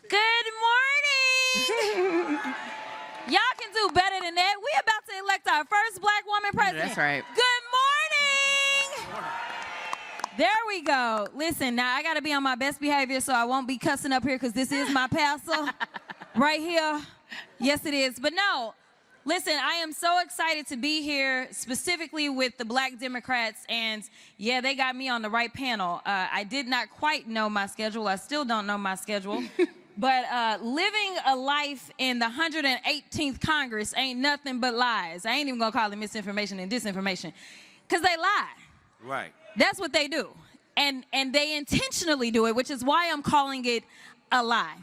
Good morning. Y'all can do better than that. We about to elect our first black woman president. That's right. Good morning. There we go. Listen, now I got to be on my best behavior so I won't be cussing up here because this is my pastor right here. Yes, it is. But no, listen, I am so excited to be here specifically with the Black Democrats. And yeah, they got me on the right panel. I did not quite know my schedule. I still don't know my schedule. But living a life in the 118th Congress ain't nothing but lies. I ain't even going to call it misinformation and disinformation because they lie. Right. That's what they do. And they intentionally do it, which is why I'm calling it a lie.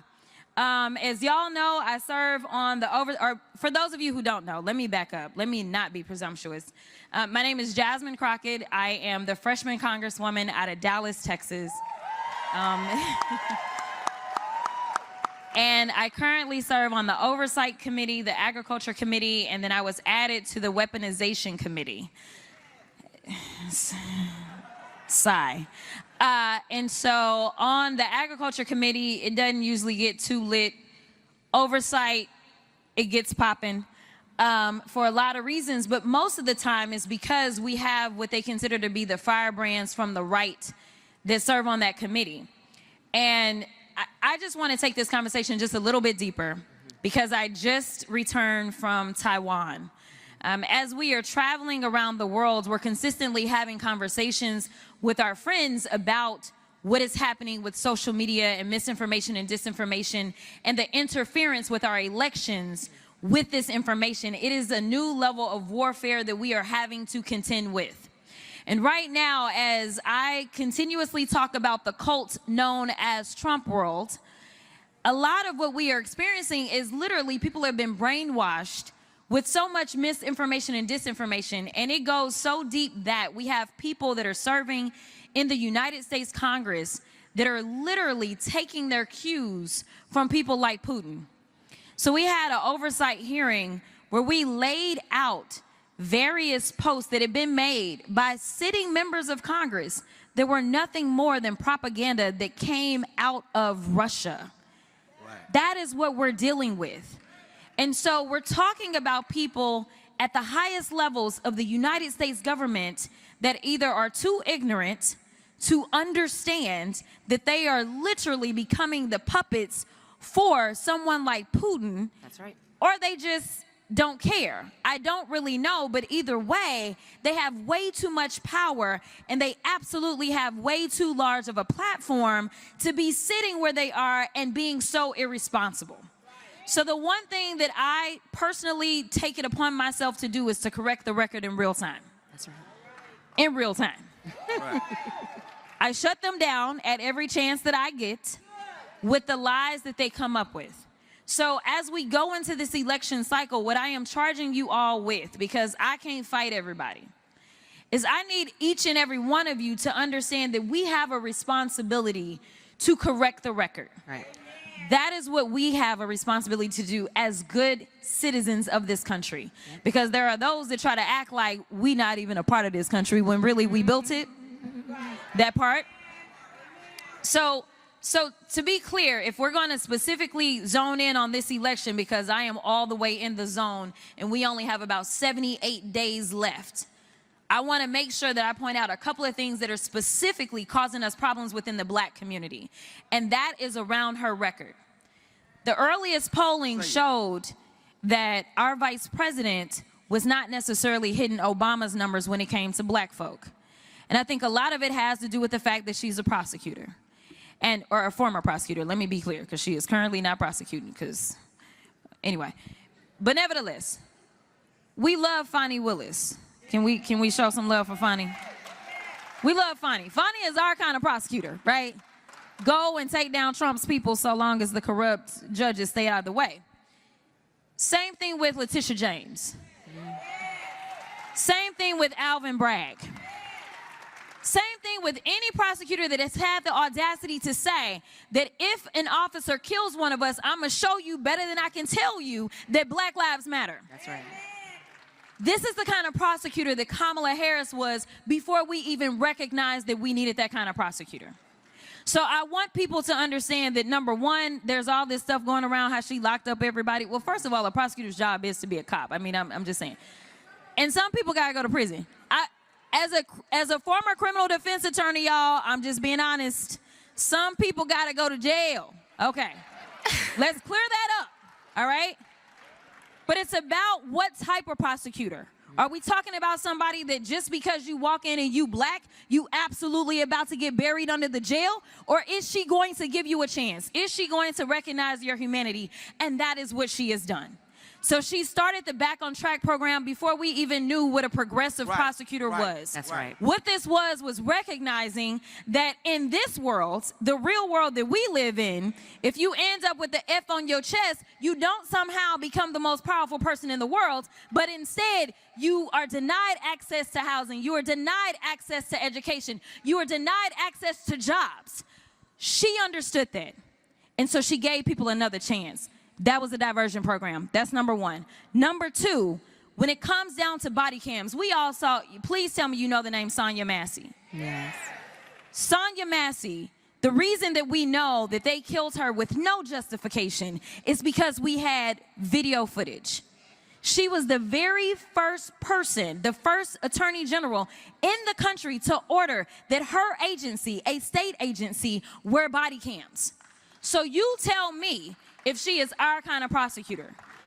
As y'all know, I serve on the or for those of you who don't know, let me back up. Let me not be presumptuous. My name is Jasmine Crockett. I am the freshman congresswoman out of Dallas, Texas. And I currentsigh serve on the Oversight Committee, the Agriculture Committee, and then I was added to the Weaponization Committee. Sigh. And so on the Agriculture Committee, it doesn't usually get too lit. Oversight, it gets popping for a lot of reasons, but most of the time is because we have what they consider to be the firebrands from the right that serve on that committee. And I just want to take this conversation just a little bit deeper because I just returned from Taiwan. As we are traveling around the world, we're consistently having conversations with our friends about what is happening with social media and misinformation and disinformation and the interference with our elections with this information. It is a new level of warfare that we are having to contend with. And right now, as I continuously talk about the cult known as Trump world, a lot of what we are experiencing is literally people have been brainwashed with so much misinformation and disinformation, and it goes so deep that we have people that are serving in the United States Congress that are literally taking their cues from people like Putin. So we had an oversight hearing where we laid out various posts that had been made by sitting members of Congress that were nothing more than propaganda that came out of Russia. Right. That is what we're dealing with. And so we're talking about people at the highest levels of the United States government that either are too ignorant to understand that they are literally becoming the puppets for someone like Putin. That's right. Or they just don't care. I don't really know, but either way, they have way too much power and they absolutely have way too large of a platform to be sitting where they are and being so irresponsible. So the one thing that I personally take it upon myself to do is to correct the record in real time. That's right. In real time. Right. I shut them down at every chance that I get with the lies that they come up with. So as we go into this election cycle, what I am charging you all with, because I can't fight everybody, is I need each and every one of you to understand that we have a responsibility to correct the record. Right. That is what we have a responsibility to do as good citizens of this country. Because there are those that try to act like we not even a part of this country when really we built it, that part. So to be clear, if we're going to specifically zone in on this election, because I am all the way in the zone and we only have about 78 days left, I want to make sure that I point out a couple of things that are specifically causing us problems within the Black community, and that is around her record. The earliest polling showed that our vice president was not necessarily hitting Obama's numbers when it came to Black folk. And I think a lot of it has to do with the fact that she's a prosecutor. Or a former prosecutor, let me be clear, because she is currently not prosecuting, because, anyway. But nevertheless, we love Fani Willis. Can we show some love for Fani? We love Fani. Fani is our kind of prosecutor, right? Go and take down Trump's people so long as the corrupt judges stay out of the way. Same thing with Letitia James. Same thing with Alvin Bragg. Same thing with any prosecutor that has had the audacity to say that if an officer kills one of us, I'm going to show you better than I can tell you that Black Lives Matter. That's right. This is the kind of prosecutor that Kamala Harris was before we even recognized that we needed that kind of prosecutor. So I want people to understand that, number one, there's all this stuff going around how she locked up everybody. Well, first of all, a prosecutor's job is to be a cop. I mean, I'm just saying. And some people got to go to prison. As a former criminal defense attorney, y'all, I'm just being honest. Some people got to go to jail. Okay. Let's clear that up. All right? But it's about what type of prosecutor. Are we talking about somebody that just because you walk in and you black, you absolutely about to get buried under the jail? Or is she going to give you a chance? Is she going to recognize your humanity? And that is what she has done. So she started the Back on Track program before we even knew what a progressive prosecutor was. That's right. What this was recognizing that in this world, the real world that we live in, if you end up with the F on your chest, you don't somehow become the most powerful person in the world, but instead you are denied access to housing, you are denied access to education, you are denied access to jobs. She understood that, and so she gave people another chance. That was a diversion program. That's number one. Number two, when it comes down to body cams, we all saw, please tell me you know the name Sonya Massey. Yes. Sonya Massey, the reason that we know that they killed her with no justification is because we had video footage. She was the very first person, the first attorney general in the country to order that her agency, a state agency, wear body cams. So you tell me, if she is our kind of prosecutor,